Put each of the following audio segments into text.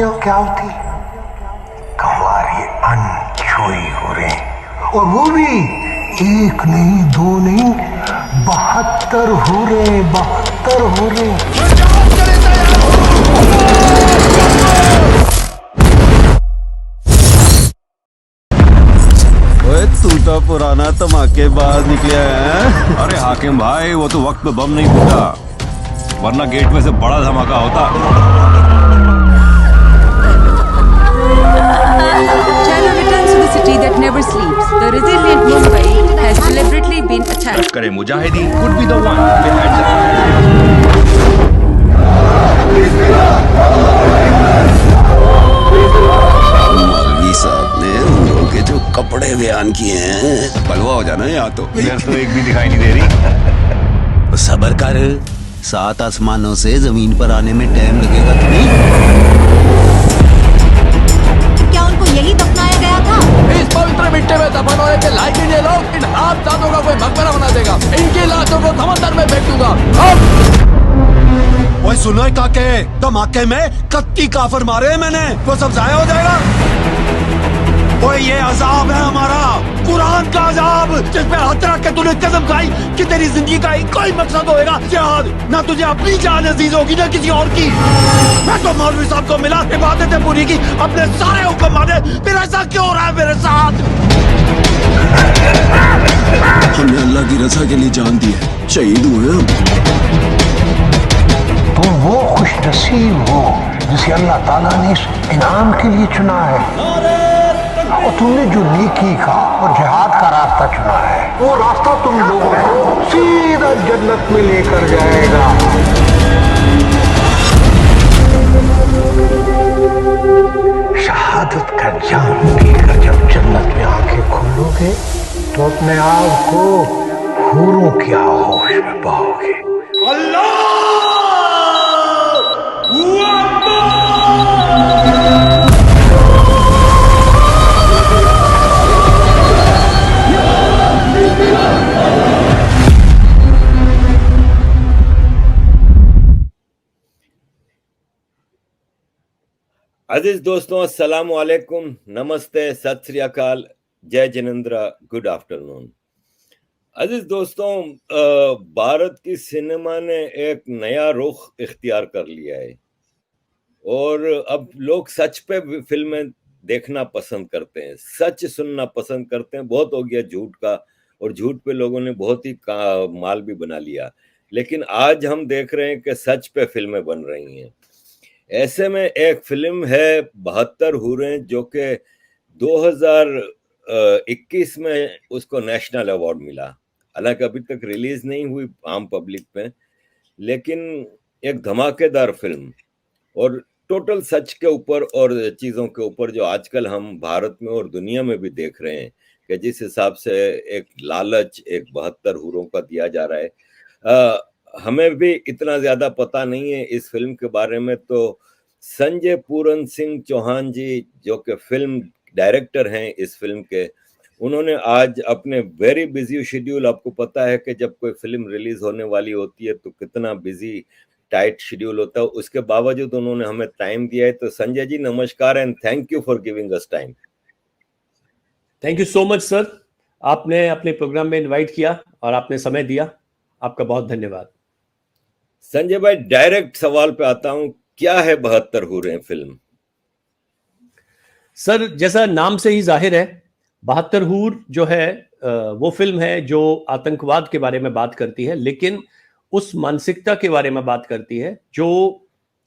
जानते हो क्या होती? हमारी अनछुई हुर्रें, और वो भी एक नहीं दो नहीं 72 हुर्रें, 72 हुर्रें। ओए तू तो पुराना धमाकेबाज निकला है। अरे हाकिम भाई, वो तो वक्त पे बम नहीं फूटा, वरना गेट में से बड़ा धमाका होता। China returns to the city that never sleeps. The resilient Mumbai has deliberately been attacked. Lashkar Mujahideen could be the one behind the मौलवी साहब ने उन लोगों के जो कपड़े बयान किए हैं, बलवा हो जाना यहाँ तो। इधर तो एक भी दिखाई नहीं दे रही। सबर कर, 7 आसमानों से जमीन पर आने में टाइम लगेगा तो नहीं। क्या उनको यही दफनाया गया था? इस पवित्र मिट्टी में दफन होने के लायक ही ये लोग इन हाथजादों का कोई मकबरा बना देगा। इनकी लाशों को समंदर में फेंक दूंगा। ओए सुनो काके, धमाके में 31 काफिर मारे हैं मैंने, वो सब जाया हो जाएगा। ओए ये अजाब है हमारा, कुरान का अजाब, जिसमें हाथ रख के तूने कसम खाई कि तेरी जिंदगी का एक कोई मकसद होएगा जिहाद, ना तुझे अपनी जान अजीज होगी ना किसी और की। मैं तो मौलवी साहब को मिला, इबादतें पूरी की, अपने सारे हुक्म माने, फिर ऐसा क्यों हो रहा है मेरे साथ? हमने अल्लाह की रजा के लिए जान दी है, शहीद हुए हम। तुम वो खुश नसीब हो जिसे अल्लाह ताला ने इस इनाम के लिए चुना है, और तुमने जो नेकी का और जिहाद का रास्ता चुना है, वो रास्ता तुम लोगों को सीधा जन्नत में लेकर जाएगा। शहादत का जाम पीकर जब जन्नत में आंखें खोलोगे तो अपने आप को हूरों की आगोश में पाओगे। अजीज दोस्तों, अस्सलाम वालेकुम, नमस्ते, सत श्री अकाल, जय जिनेंद्र, गुड आफ्टरनून। अजीज दोस्तों, भारत की सिनेमा ने एक नया रुख इख्तियार कर लिया है और अब लोग सच पे फिल्में देखना पसंद करते हैं, सच सुनना पसंद करते हैं। बहुत हो गया झूठ का, और झूठ पे लोगों ने बहुत ही माल भी बना लिया, लेकिन आज हम देख रहे हैं कि सच पे फिल्में बन रही हैं। ऐसे में एक फिल्म है 72 हुर्रें, जो कि 2021 में उसको नेशनल अवार्ड मिला। हालांकि अभी तक रिलीज नहीं हुई आम पब्लिक पे, लेकिन एक धमाकेदार फिल्म और टोटल सच के ऊपर और चीज़ों के ऊपर जो आजकल हम भारत में और दुनिया में भी देख रहे हैं कि जिस हिसाब से एक लालच एक 72 हुर्रों का दिया जा रहा है। हमें भी इतना ज्यादा पता नहीं है इस फिल्म के बारे में, तो संजय पूरन सिंह चौहान जी जो कि फिल्म डायरेक्टर हैं इस फिल्म के, उन्होंने आज अपने वेरी बिजी शेड्यूल, आपको पता है कि जब कोई फिल्म रिलीज होने वाली होती है तो कितना बिजी टाइट शेड्यूल होता है, उसके बावजूद उन्होंने हमें टाइम दिया है। तो संजय जी नमस्कार and thank you for giving us time. Thank you so much sir, आपने अपने प्रोग्राम में इनवाइट किया और आपने समय दिया, आपका बहुत धन्यवाद। संजय भाई, डायरेक्ट सवाल पे आता हूं, क्या है 72 हुर्रें फिल्म? सर, जैसा नाम से ही जाहिर है, 72 हूर जो है वो फिल्म है जो आतंकवाद के बारे में बात करती है, लेकिन उस मानसिकता के बारे में बात करती है जो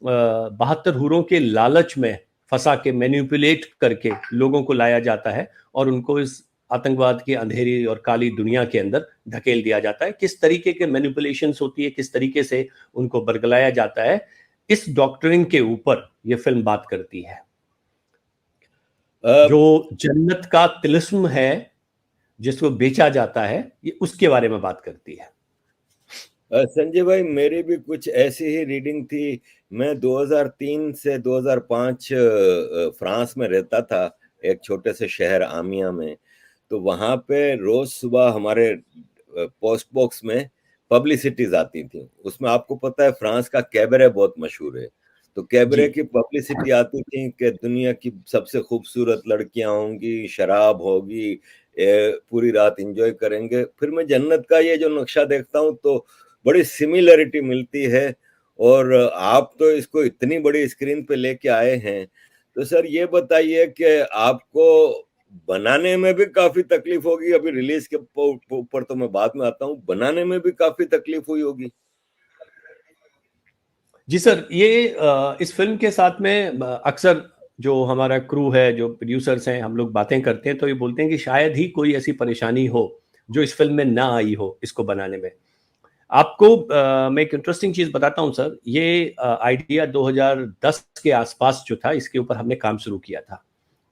72 हूरों के लालच में फंसा के मैनिपुलेट करके लोगों को लाया जाता है और उनको इस आतंकवाद की अंधेरी और काली दुनिया के अंदर धकेल दिया जाता है। किस तरीके के मैनिपुलेशंस होती है, किस तरीके से उनको बरगलाया जाता है, इस डॉक्ट्रिन के ऊपर ये फिल्म बात करती है। जो जन्नत का तिलिस्म है जिसको बेचा जाता है, ये उसके बारे में बात करती है। संजय भाई, मेरी भी कुछ ऐसी ही रीडिंग थी। मैं 2003 से 2005 फ्रांस में रहता था, एक छोटे से शहर आमिया में। तो वहाँ पे रोज सुबह हमारे पोस्ट बॉक्स में पब्लिसिटीज आती थी। उसमें आपको पता है फ्रांस का कैबरे बहुत मशहूर है, तो कैबरे जी। की पब्लिसिटी आती थी कि दुनिया की सबसे खूबसूरत लड़कियां होंगी, शराब होगी, पूरी रात एंजॉय करेंगे। फिर मैं जन्नत का ये जो नक्शा देखता हूँ तो बड़ी सिमिलरिटी मिलती है। और आप तो इसको इतनी बड़ी स्क्रीन पे लेके आए हैं, तो सर ये बताइए कि आपको बनाने में भी काफी तकलीफ होगी। अभी रिलीज के ऊपर तो मैं बाद में आता हूँ, बनाने में भी काफी तकलीफ हुई होगी। जी सर, ये इस फिल्म के साथ में अक्सर जो हमारा क्रू है, जो प्रोड्यूसर्स हैं, हम लोग बातें करते हैं तो ये बोलते हैं कि शायद ही कोई ऐसी परेशानी हो जो इस फिल्म में ना आई हो इसको बनाने में। आपको मैं एक इंटरेस्टिंग चीज बताता हूं सर। ये आइडिया 2010 के आसपास जो था, इसके ऊपर हमने काम शुरू किया था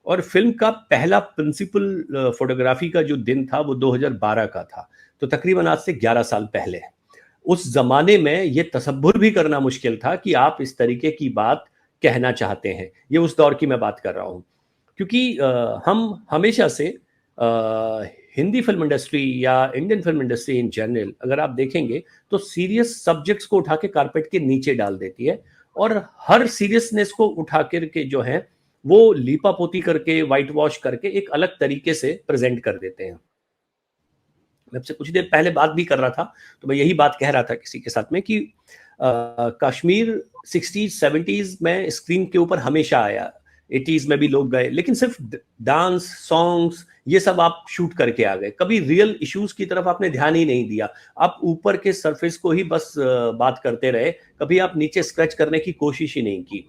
और फिल्म का पहला प्रिंसिपल फोटोग्राफी का जो दिन था वो 2012 का था। तो तकरीबन आज से 11 साल पहले। उस जमाने में ये तसव्वुर भी करना मुश्किल था कि आप इस तरीके की बात कहना चाहते हैं। ये उस दौर की मैं बात कर रहा हूँ, क्योंकि हम हमेशा से हिंदी फिल्म इंडस्ट्री या Indian film industry in general अगर आप देखेंगे तो सीरियस सब्जेक्ट्स को उठा के कारपेट के नीचे डाल देती है और हर सीरियसनेस को उठा करके जो है वो लीपा पोती करके, वाइट वॉश करके एक अलग तरीके से प्रेजेंट कर देते हैं। मैं आपसे कुछ देर पहले बात भी कर रहा था तो मैं यही बात कह रहा था किसी के साथ में कि कश्मीर 60s 70s में स्क्रीन के ऊपर हमेशा आया, 80s में भी लोग गए, लेकिन सिर्फ डांस सॉन्ग्स ये सब आप शूट करके आ गए। कभी रियल इश्यूज की तरफ आपने ध्यान ही नहीं दिया। आप ऊपर के सरफेस को ही बस बात करते रहे, कभी आप नीचे स्क्रैच करने की कोशिश ही नहीं की।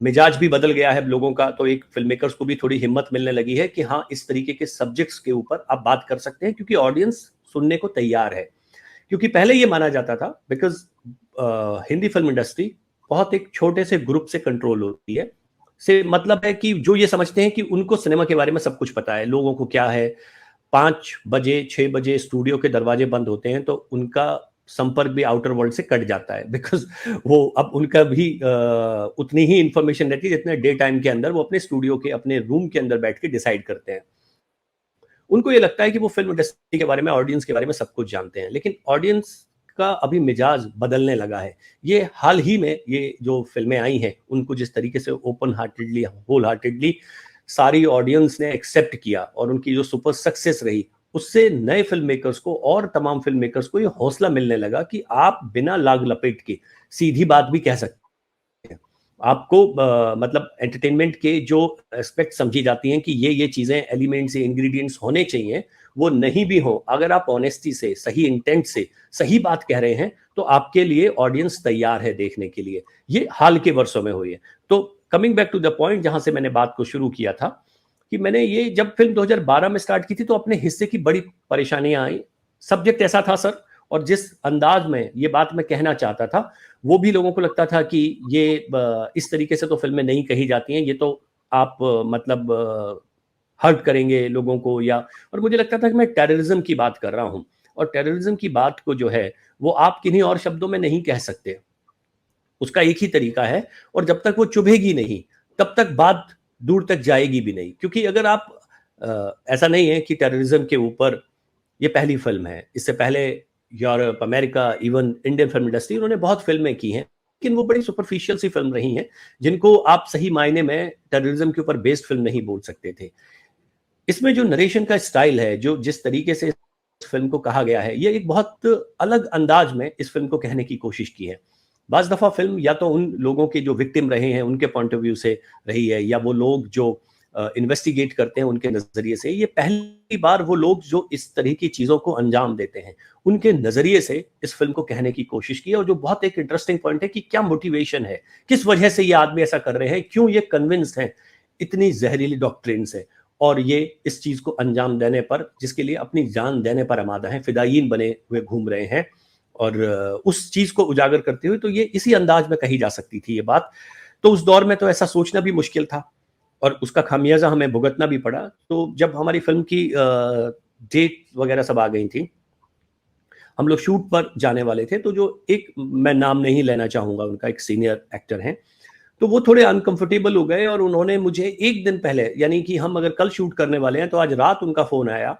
मिजाज भी बदल गया है लोगों का, तो एक फिल्म मेकर्स को भी थोड़ी हिम्मत मिलने लगी है कि हाँ, इस तरीके के सब्जेक्ट्स के ऊपर आप बात कर सकते हैं क्योंकि ऑडियंस सुनने को तैयार है। क्योंकि पहले ये माना जाता था बिकॉज हिंदी फिल्म इंडस्ट्री बहुत एक छोटे से ग्रुप से कंट्रोल होती है। से मतलब है कि जो ये समझते हैं कि उनको सिनेमा के बारे में सब कुछ पता है। लोगों को क्या है, 5 बजे 6 बजे स्टूडियो के दरवाजे बंद होते हैं तो उनका संपर्क भी आउटर वर्ल्ड से कट जाता है, बिकॉज वो अब उनका भी उतनी ही इंफॉर्मेशन रहती है जितने डे टाइम के अंदर वो अपने स्टूडियो के अपने रूम के अंदर बैठ के डिसाइड करते हैं। उनको ये लगता है कि वो फिल्म इंडस्ट्री के बारे में, ऑडियंस के बारे में सब कुछ जानते हैं, लेकिन ऑडियंस का अभी मिजाज बदलने लगा है। ये हाल ही में ये जो फिल्में आई हैं उनको जिस तरीके से ओपन हार्टेडली, होल हार्टेडली सारी ऑडियंस ने एक्सेप्ट किया और उनकी जो सुपर सक्सेस रही, उससे नए फिल्म मेकर्स को और तमाम फिल्म मेकर्स को ये हौसला मिलने लगा कि आप बिना लाग लपेट के सीधी बात भी कह सकते हैं। आपको मतलब एंटरटेनमेंट के जो एस्पेक्ट समझी जाती हैं कि ये चीजें, एलिमेंट्स, इंग्रेडिएंट्स होने चाहिए, वो नहीं भी हो, अगर आप ऑनेस्टी से, सही इंटेंट से सही बात कह रहे हैं तो आपके लिए ऑडियंस तैयार है देखने के लिए। ये हाल के वर्षों में हुई है। तो coming back to the point जहां से मैंने बात को शुरू किया था कि मैंने ये जब फिल्म 2012 में स्टार्ट की थी तो अपने हिस्से की बड़ी परेशानियां आई। सब्जेक्ट ऐसा था सर, और जिस अंदाज में ये बात मैं कहना चाहता था वो भी लोगों को लगता था कि ये इस तरीके से तो फिल्में नहीं कही जाती हैं, ये तो आप मतलब हर्ट करेंगे लोगों को, या और मुझे लगता था कि मैं टेररिज्म की बात कर रहा हूं और टेररिज्म की बात को जो है वो आप किन्हीं और शब्दों में नहीं कह सकते। उसका एक ही तरीका है और जब तक वो चुभेगी नहीं तब तक बात दूर तक जाएगी भी नहीं। क्योंकि अगर आप ऐसा नहीं है कि टेररिज्म के ऊपर ये पहली फिल्म है, इससे पहले Europe, America, even Indian film industry उन्होंने बहुत फिल्में की हैं, लेकिन वो बड़ी सुपरफिशियल सी फिल्म रही हैं जिनको आप सही मायने में टेररिज्म के ऊपर बेस्ड फिल्म नहीं बोल सकते थे। इसमें जो नरेशन का स्टाइल है, जो जिस तरीके से इस फिल्म को कहा गया है, ये एक बहुत अलग अंदाज में इस फिल्म को कहने की कोशिश की है। बाज दफा फिल्म या तो उन लोगों के जो विक्टिम रहे हैं उनके पॉइंट ऑफ व्यू से रही है, या वो लोग जो इन्वेस्टिगेट करते हैं उनके नजरिए से। ये पहली बार वो लोग जो इस तरह की चीजों को अंजाम देते हैं उनके नजरिए से इस फिल्म को कहने की कोशिश की है। और जो बहुत एक इंटरेस्टिंग पॉइंट है कि क्या मोटिवेशन है, किस वजह से ये आदमी ऐसा कर रहे हैं, क्यों ये कन्विंस्ड हैं इतनी जहरीली डॉक्ट्रिन से, और ये इस चीज को अंजाम देने पर, जिसके लिए अपनी जान देने पर आमादा है, फिदायीन बने हुए घूम रहे हैं। और उस चीज को उजागर करते हुए तो ये इसी अंदाज में कही जा सकती थी ये बात। तो उस दौर में तो ऐसा सोचना भी मुश्किल था और उसका खामियाजा हमें भुगतना भी पड़ा। तो जब हमारी फिल्म की डेट वगैरह सब आ गई थी, हम लोग शूट पर जाने वाले थे, तो जो एक, मैं नाम नहीं लेना चाहूंगा, उनका एक सीनियर एक्टर हैं, तो वो थोड़े अनकंफर्टेबल हो गए और उन्होंने मुझे एक दिन पहले, यानी कि हम अगर कल शूट करने वाले हैं तो आज रात उनका फोन आया,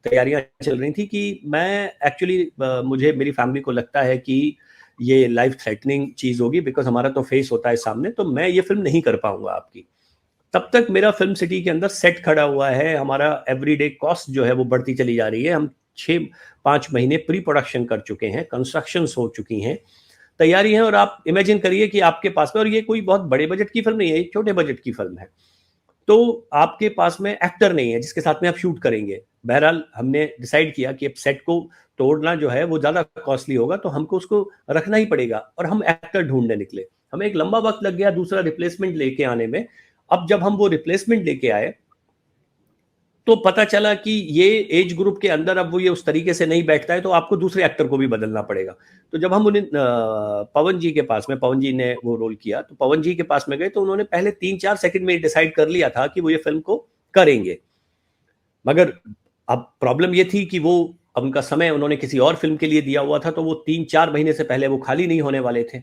तैयारियां चल रही थी कि मैं एक्चुअली मुझे, मेरी फैमिली को लगता है कि ये लाइफ थ्रेटनिंग चीज होगी, बिकॉज हमारा तो फेस होता है सामने, तो मैं ये फिल्म नहीं कर पाऊंगा आपकी। तब तक मेरा फिल्म सिटी के अंदर सेट खड़ा हुआ है, हमारा एवरीडे कॉस्ट जो है वो बढ़ती चली जा रही है। हम 6-5 महीने प्री प्रोडक्शन कर चुके हैं, कंस्ट्रक्शन हो चुकी हैं, तैयारी है। और आप इमेजिन करिए कि आपके पास में, और ये कोई बहुत बड़े बजट की फिल्म नहीं है, छोटे बजट की फिल्म है, तो आपके पास में एक्टर नहीं है जिसके साथ में आप शूट करेंगे। बहरहाल हमने डिसाइड किया कि अब सेट को तोड़ना जो है वो ज्यादा कॉस्टली होगा, तो हमको उसको रखना ही पड़ेगा, और हम एक्टर ढूंढने निकले। हमें एक लंबा वक्त लग गया दूसरा रिप्लेसमेंट लेके आने में। अब जब हम वो रिप्लेसमेंट लेके आए तो पता चला कि ये एज ग्रुप के अंदर अब वो ये उस तरीके से नहीं बैठता है, तो आपको दूसरे एक्टर को भी बदलना पड़ेगा। तो जब हम उन्हें पवन जी के पास में, पवन जी ने वो रोल किया, तो पवन जी के पास में गए, तो उन्होंने पहले 3-4 सेकंड में डिसाइड कर लिया था कि वो ये फिल्म को करेंगे। मगर अब प्रॉब्लम ये थी कि वो उनका समय उन्होंने किसी और फिल्म के लिए दिया हुआ था, तो वो 3-4 महीने से पहले वो खाली नहीं होने वाले थे।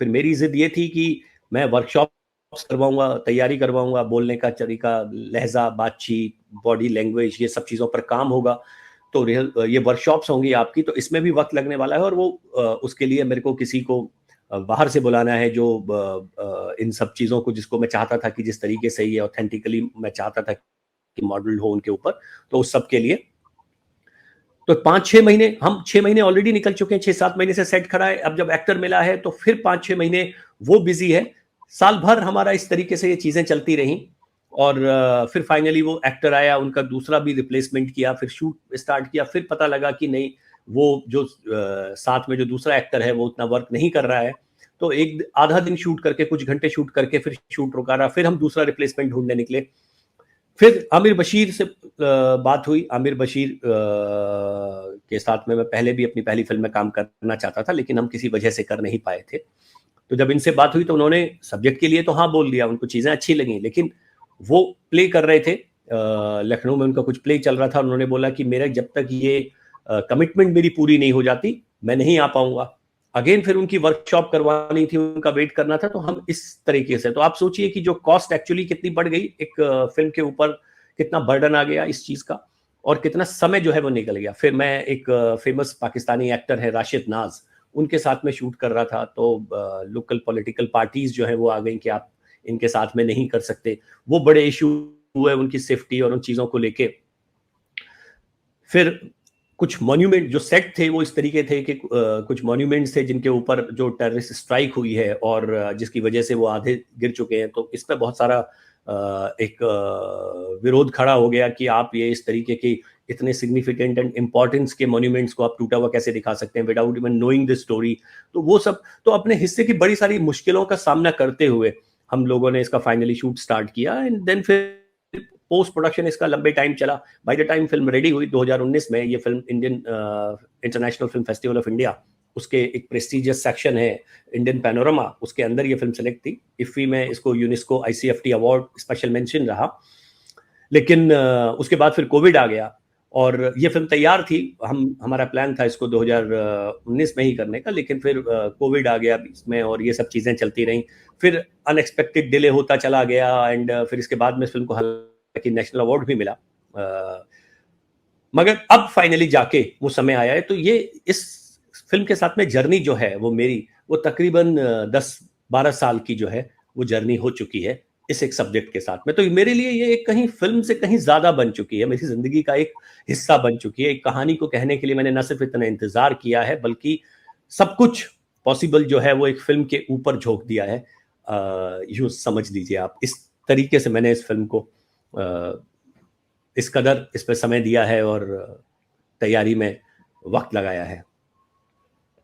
फिर मेरी जिद ये थी कि मैं वर्कशॉप करवाऊंगा, तैयारी करवाऊंगा, बोलने का तरीका, लहजा, बातचीत, बॉडी लैंग्वेज, ये सब चीज़ों पर काम होगा। तो ये वर्कशॉप्स होंगी आपकी, तो इसमें भी वक्त लगने वाला है। और वो उसके लिए मेरे को किसी को बाहर से बुलाना है जो इन सब चीज़ों को, जिसको मैं चाहता था कि जिस तरीके से ये ऑथेंटिकली मैं चाहता था कि मॉडल हो उनके ऊपर, तो उस सब के लिए तो 5-6 महीने, हम 6 महीने ऑलरेडी निकल चुके हैं, 6-7 महीने से सेट खड़ा है। अब जब एक्टर मिला है तो फिर 5-6 महीने वो बिजी है। साल भर हमारा इस तरीके से ये चीजें चलती रहीं, और फिर फाइनली वो एक्टर आया, उनका दूसरा भी रिप्लेसमेंट किया, फिर शूट स्टार्ट किया। फिर पता लगा कि नहीं, वो जो साथ में जो दूसरा एक्टर है वो उतना वर्क नहीं कर रहा है। तो एक आधा दिन शूट करके, कुछ घंटे शूट करके फिर शूट रुका रहा। फिर हम दूसरा रिप्लेसमेंट ढूंढने निकले। फिर आमिर बशीर से बात हुई। आमिर बशीर के साथ में मैं पहले भी अपनी पहली फिल्म में काम करना चाहता था, लेकिन हम किसी वजह से कर नहीं पाए थे। तो जब इनसे बात हुई तो उन्होंने सब्जेक्ट के लिए तो हाँ बोल दिया, उनको चीज़ें अच्छी लगी, लेकिन वो प्ले कर रहे थे, लखनऊ में उनका कुछ प्ले चल रहा था। उन्होंने बोला कि मेरा जब तक ये कमिटमेंट मेरी पूरी नहीं हो जाती, मैं नहीं आ पाऊंगा। अगेन फिर उनकी वर्कशॉप करवानी थी, उनका वेट करना था। तो हम इस तरीके से, तो आप सोचिए कि जो कॉस्ट एक्चुअली कितनी बढ़ गई, एक फिल्म के ऊपर कितना बर्डन आ गया इस चीज़ का, और कितना समय जो है वो निकल गया। फिर मैं एक फेमस पाकिस्तानी एक्टर है राशिद नाज, उनके साथ में शूट कर रहा था। तो लोकल पॉलिटिकल पार्टीज जो है वो आ गई कि आप इनके साथ में नहीं कर सकते। वो बड़े इशू हुए उनकी सेफ्टी और उन चीज़ों को लेके। फिर कुछ मॉन्यूमेंट जो सेट थे वो इस तरीके थे कि कुछ मॉन्यूमेंट्स थे जिनके ऊपर जो टेररिस्ट स्ट्राइक हुई है, और जिसकी वजह से वो आधे गिर चुके हैं। तो इस पर बहुत सारा एक विरोध खड़ा हो गया कि आप ये इस तरीके की इतने सिग्निफिकेंट एंड इम्पोर्टेंस के मॉन्यूमेंट्स को आप टूटा हुआ कैसे दिखा सकते हैं without even knowing the story. तो वो सब, तो अपने हिस्से की बड़ी सारी मुश्किलों का सामना करते हुए हम लोगों ने इसका फाइनली शूट स्टार्ट किया। एंड देन फिर पोस्ट प्रोडक्शन इसका लंबे टाइम चला। By the time film ready हुई 2019 में, ये film Indian international film festival of India, उसके एक प्रेस्टिजियस सेक्शन है इंडियन पैनोरमा, उसके अंदर ये फिल्म सेलेक्ट थी। इफ्फी में इसको UNESCO ICFT award special mention रहा। लेकिन उसके बाद फिर कोविड आ गया और ये फिल्म तैयार थी। हमारा प्लान था इसको 2019 में ही करने का, लेकिन फिर कोविड आ गया इसमें और ये सब चीज़ें चलती रहीं। फिर अनएक्सपेक्टेड डिले होता चला गया। एंड फिर इसके बाद में फिल्म को हालांकि नेशनल अवार्ड भी मिला, मगर अब फाइनली जाके वो समय आया है। तो ये इस फिल्म के साथ में जर्नी जो है वो मेरी, वो तकरीबन 10-12 साल की जो है वो जर्नी हो चुकी है इस एक सब्जेक्ट के साथ में। तो मेरे लिए ये एक कहीं फिल्म से कहीं ज्यादा बन चुकी है, मेरी जिंदगी का एक हिस्सा बन चुकी है। एक कहानी को कहने के लिए मैंने न सिर्फ इतना इंतजार किया है, बल्कि सब कुछ पॉसिबल जो है वो एक फिल्म के ऊपर झोंक दिया है। यूं समझ लीजिए आप, इस तरीके से मैंने इस फिल्म को इस कदर इस पर समय दिया है और तैयारी में वक्त लगाया है।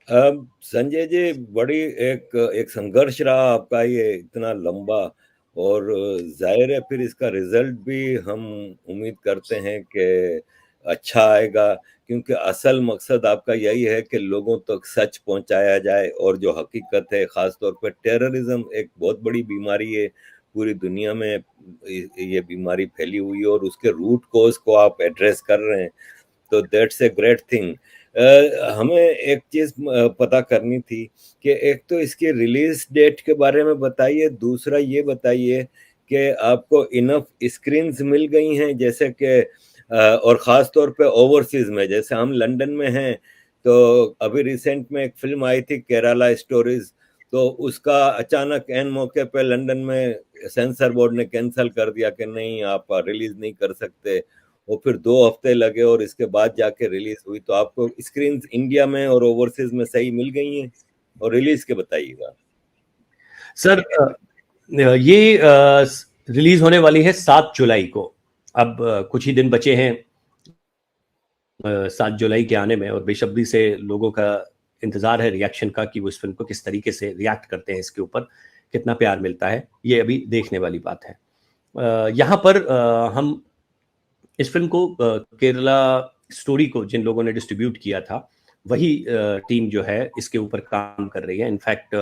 संजय जी, बड़ी एक संघर्ष रहा आपका ये इतना लंबा, और जाहिर है फिर इसका रिजल्ट भी हम उम्मीद करते हैं कि अच्छा आएगा, क्योंकि असल मकसद आपका यही है कि लोगों तक सच पहुंचाया जाए। और जो हकीकत है, ख़ास तौर पर टेररिज्म एक बहुत बड़ी बीमारी है, पूरी दुनिया में ये बीमारी फैली हुई है और उसके रूट कोज को आप एड्रेस कर रहे हैं, तो दैट्स ए ग्रेट थिंग। हमें एक चीज़ पता करनी थी कि एक तो इसकी रिलीज डेट के बारे में बताइए, दूसरा ये बताइए कि आपको इनफ स्क्रीन्स मिल गई हैं, जैसे कि और ख़ास तौर पे ओवरसीज़ में, जैसे हम लंदन में हैं तो अभी रिसेंट में एक फिल्म आई थी केरला स्टोरीज, तो उसका अचानक एन मौके पे लंदन में सेंसर बोर्ड ने कैंसिल कर दिया कि नहीं आप रिलीज नहीं कर सकते। वो फिर 2 हफ्ते लगे और इसके बाद जाके रिलीज हुई। तो आपको स्क्रीन इंडिया में और ओवरसीज में सही मिल गई हैं? और रिलीज के बताइएगा सर। ये रिलीज होने वाली है 7 जुलाई को। अब कुछ ही दिन बचे हैं 7 जुलाई के आने में, और बेसब्री से लोगों का इंतजार है रिएक्शन का कि वो इस फिल्म को किस तरीके से रिएक्ट करते हैं, इसके ऊपर कितना प्यार मिलता है, ये अभी देखने वाली बात है। यहाँ पर हम इस फिल्म को केरला स्टोरी को जिन लोगों ने डिस्ट्रीब्यूट किया था वही टीम जो है इसके ऊपर काम कर रही है। इनफैक्ट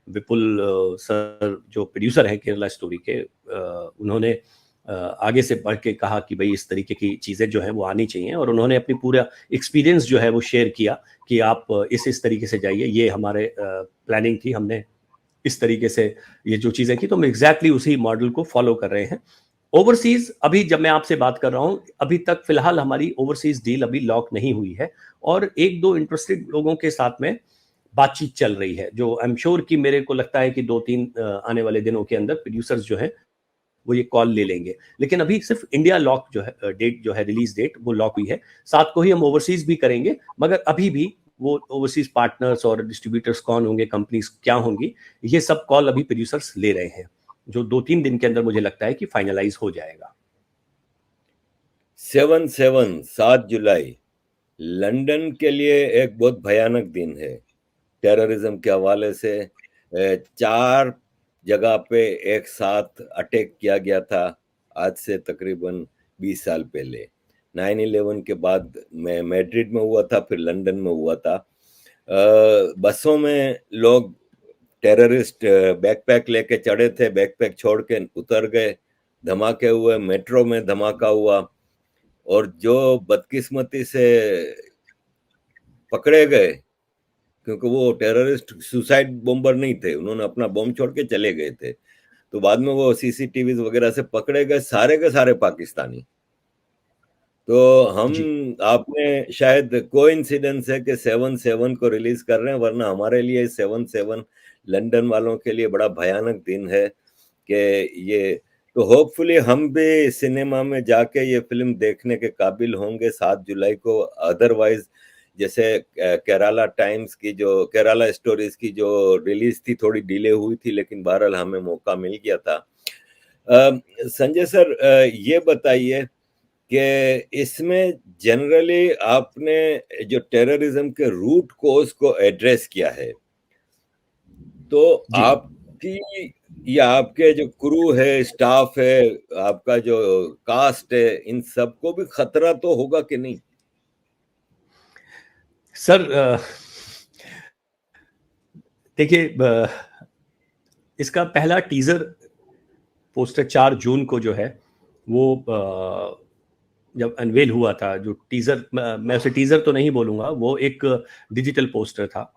विपुल सर जो प्रोड्यूसर है केरला स्टोरी के, उन्होंने आगे से बढ़ के कहा कि भाई इस तरीके की चीज़ें जो हैं वो आनी चाहिए, और उन्होंने अपनी पूरा एक्सपीरियंस जो है वो शेयर किया कि आप इस तरीके से जाइए, ये हमारे प्लानिंग थी, हमने इस तरीके से ये जो चीज़ें की, तो हम एग्जैक्टली उसी मॉडल को फॉलो कर रहे हैं। ओवरसीज अभी जब मैं आपसे बात कर रहा हूं, अभी तक फिलहाल हमारी ओवरसीज डील अभी लॉक नहीं हुई है, और 1-2 इंटरेस्टेड लोगों के साथ में बातचीत चल रही है, जो आई एम श्योर कि मेरे को लगता है कि 2-3 आने वाले दिनों के अंदर प्रोड्यूसर्स जो है वो ये कॉल ले लेंगे। लेकिन अभी सिर्फ इंडिया लॉक जो है डेट जो है रिलीज डेट वो लॉक हुई है। 7 को ही हम ओवरसीज भी करेंगे, मगर अभी भी वो ओवरसीज पार्टनर्स और डिस्ट्रीब्यूटर्स कौन होंगे, कंपनीज क्या होंगी, ये सब कॉल अभी प्रोड्यूसर्स ले रहे हैं, जो 2-3 दिन के अंदर मुझे लगता है कि फाइनलाइज हो जाएगा। 7 जुलाई लंदन के लिए एक बहुत भयानक दिन है। टेररिज्म के हवाले से 4 जगह पे एक साथ अटैक किया गया था, आज से तकरीबन 20 साल पहले। 9/11 के बाद मैं मैड्रिड में हुआ था, फिर लंदन में हुआ था। बसों में लोग टेररिस्ट बैकपैक लेके चढ़े थे, बैकपैक छोड़ के उतर गए, धमाके हुए, मेट्रो में धमाका हुआ, और जो बदकिस्मती से पकड़े गए, क्योंकि वो टेररिस्ट सुसाइड बॉम्बर नहीं थे, उन्होंने अपना बॉम्ब छोड़ के चले गए थे, तो बाद में वो सीसीटीवी वगैरह से पकड़े गए, सारे के सारे पाकिस्तानी। तो आपने शायद कोइंसिडेंस है कि 7/7 को रिलीज कर रहे हैं, वरना हमारे लिए 7/7 लंदन वालों के लिए बड़ा भयानक दिन है कि ये, तो होपफुली हम भी सिनेमा में जाके ये फिल्म देखने के काबिल होंगे 7 जुलाई को। अदरवाइज जैसे केरला टाइम्स की जो केरला स्टोरीज की जो रिलीज थी थोड़ी डिले हुई थी, लेकिन बहरहाल हमें मौका मिल गया था। संजय सर, ये बताइए कि इसमें जनरली आपने जो टेररिज्म के रूट कोज को एड्रेस किया है, तो आपकी या आपके जो क्रू है, स्टाफ है, आपका जो कास्ट है, इन सबको भी खतरा तो होगा कि नहीं? सर देखिए, इसका पहला टीजर पोस्टर 4 जून को जो है वो जब अनवेल हुआ था, जो टीजर, मैं उसे टीजर तो नहीं बोलूंगा, वो एक डिजिटल पोस्टर था।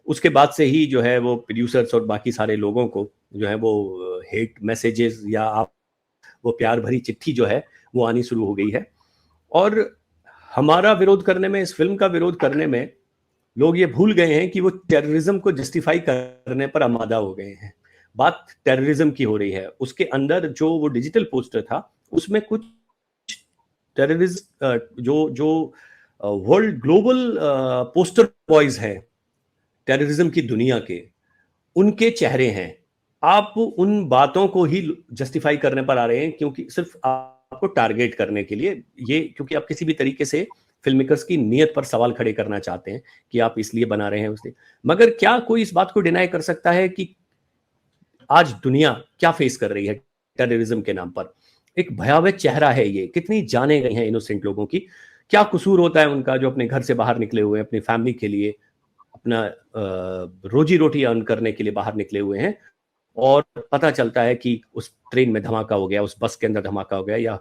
उसके बाद से ही जो है वो प्रोड्यूसर्स और बाकी सारे लोगों को जो है वो हेट मैसेजेस या आप वो प्यार भरी चिट्ठी जो है वो आनी शुरू हो गई है, और हमारा विरोध करने में, इस फिल्म का विरोध करने में लोग ये भूल गए हैं कि वो टेररिज्म को जस्टिफाई करने पर आमादा हो गए हैं। बात टेररिज्म की हो रही है। उसके अंदर जो वो डिजिटल पोस्टर था उसमें कुछ टेररिज्म जो वर्ल्ड ग्लोबल पोस्टर बॉयज हैं टेररिज्म की दुनिया के, उनके चेहरे हैं। आप उन बातों को ही जस्टिफाई करने पर आ रहे हैं, क्योंकि सिर्फ आपको टारगेट करने के लिए, ये क्योंकि आप किसी भी तरीके से फिल्म मेकर्स की नीयत पर सवाल खड़े करना चाहते हैं कि आप इसलिए बना रहे हैं उसलिए। मगर क्या कोई इस बात को डिनाई कर सकता है कि आज दुनिया क्या फेस कर रही है टेररिज्म के नाम पर? एक भयावह चेहरा है ये। कितनी जाने गई हैं इनोसेंट लोगों की, क्या कसूर होता है उनका जो अपने घर से बाहर निकले हुए हैं, अपनी फैमिली के लिए, अपना रोजी रोटी अर्न करने के लिए बाहर निकले हुए हैं, और पता चलता है कि उस ट्रेन में धमाका हो गया, उस बस के अंदर धमाका हो गया, या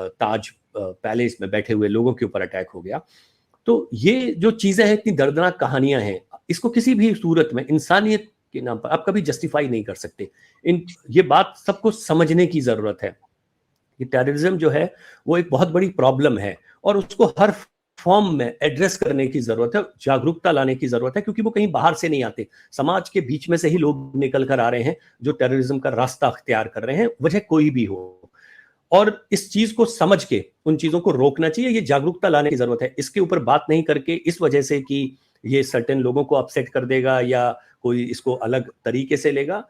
ताज पैलेस में बैठे हुए लोगों के ऊपर अटैक हो गया। तो ये जो चीजें हैं, इतनी दर्दनाक कहानियां हैं, इसको किसी भी सूरत में इंसानियत के नाम पर आप कभी जस्टिफाई नहीं कर सकते। ये बात सबको समझने की जरूरत है कि टेररिज्म जो है वो एक बहुत बड़ी प्रॉब्लम है, और उसको हर फॉर्म में एड्रेस करने की जरूरत है, जागरूकता लाने की जरूरत है, क्योंकि वो कहीं बाहर से नहीं आते, समाज के बीच में से ही लोग निकल कर आ रहे हैं जो टेररिज्म का रास्ता अख्तियार कर रहे हैं, वजह कोई भी हो। और इस चीज को समझ के उन चीजों को रोकना चाहिए, ये जागरूकता लाने की जरूरत है। इसके ऊपर बात नहीं करके इस वजह से कि ये सर्टेन लोगों को अपसेट कर देगा या कोई इसको अलग तरीके से लेगा,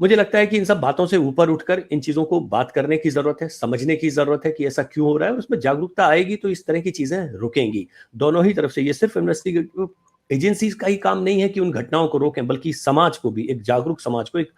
मुझे लगता है कि इन सब बातों से ऊपर उठकर इन चीजों को बात करने की जरूरत है, समझने की जरूरत है कि ऐसा क्यों हो रहा है, और उसमें जागरूकता आएगी तो इस तरह की चीजें रुकेंगी दोनों ही तरफ से। ये सिर्फ इन्वेस्टिगेटिव एजेंसीज का ही काम नहीं है कि उन घटनाओं को रोकें, बल्कि समाज को भी, एक जागरूक समाज को, एक